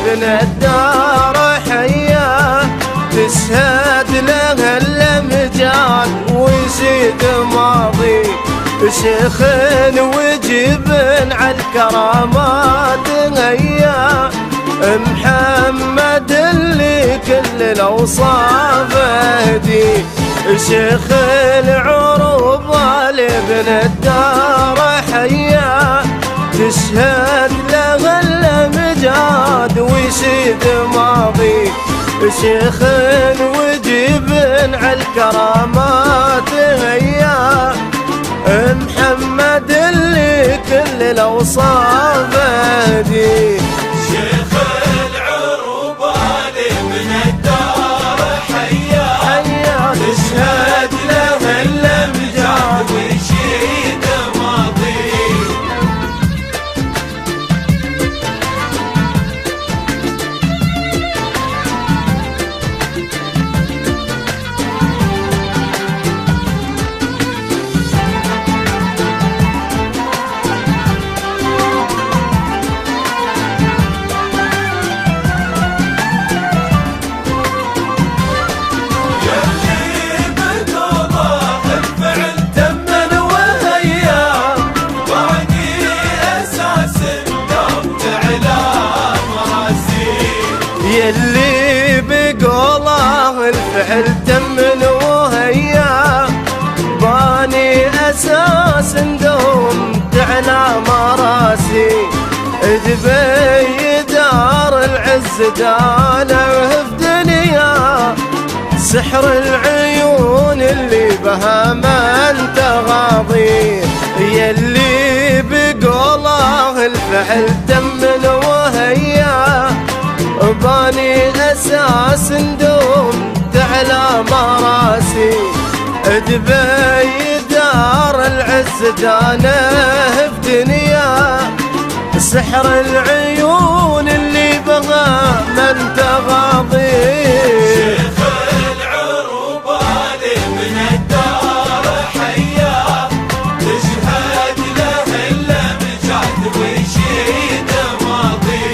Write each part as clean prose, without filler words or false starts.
لابن الدار حياه، تشهد له الامجاد ويزيد ماضي شيخ وجبن على الكرامات هيا، محمد اللي كل الاوصاف هدي، شيخ العروبه لابن الدار حياه، تشهد له الامجاد ويشيد ماضي شيخ وجبن على الكرامات هيا، محمد اللي كل الاوصاف هدي، شيخ العروبه لابن الدار حياه، تشهد له الامجاد ويشيد ماضي. يلي بقوله الفعل تمن وهيا، باني اساس دومت على مراسي، دبي دار العز دانه في دنيا، سحر العيون اللي بها من تغاضي، يلي بقوله الفعل تمن وهيا، باني اساس دومت على مراسي، دبي دار العز دانه في دنيا، سحر العيون اللي بغى من تغاضي، شيخ العروبه لابن الدار حياه، تشهد له الامجاد ويشيد ماضي.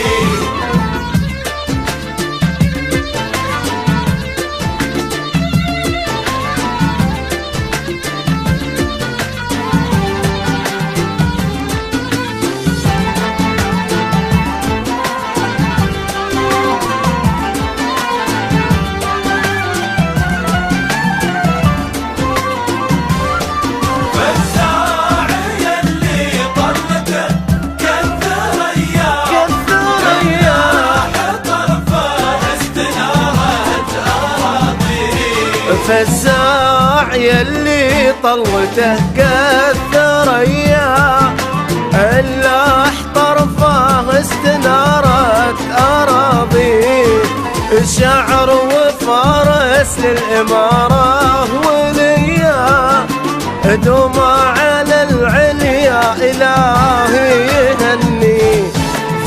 فزاع يلي طلته كالثريا، اللح طرفه استنارت اراضي، شعر وفارس للاماره وليا، دوم على العليا الهي يهني،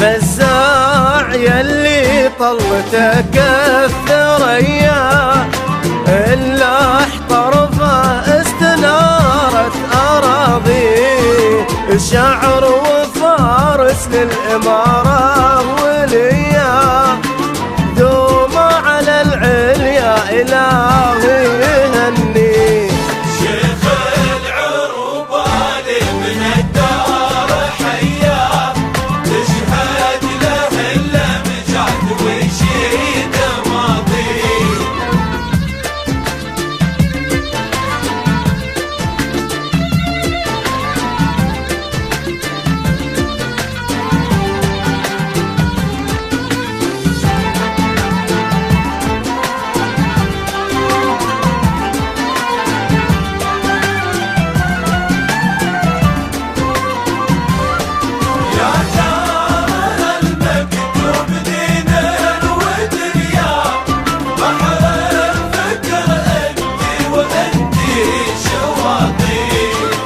فزاع يلي طلته كالثريا، اللح طرفه استنارت اراضي، شعر وفارس للاماره وليا، دوم على العليا الهي يهني، شيخ العروبه لابن الدار حياه، تشهد له الامجاد ويشيد ماضي.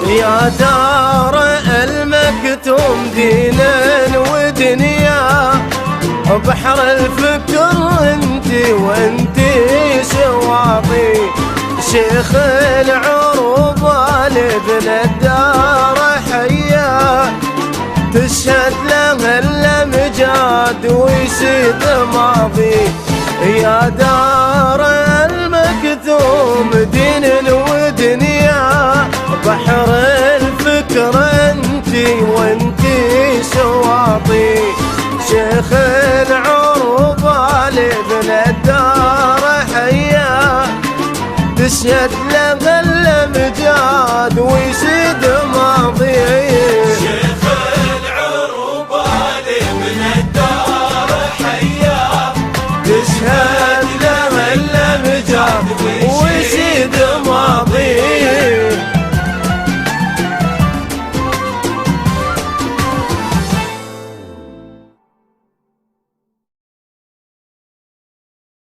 يا دار المكتوم دينا ودنيا، بحر الفكر انتي وانتي شواطي، شيخ العروبة لابن الدار حيا، تشهد له الأمجاد ويشيد ماضي. يا دار المكتوم دين ودنيا، بحر الفكر انتي وانتي شواطي. شيخ العود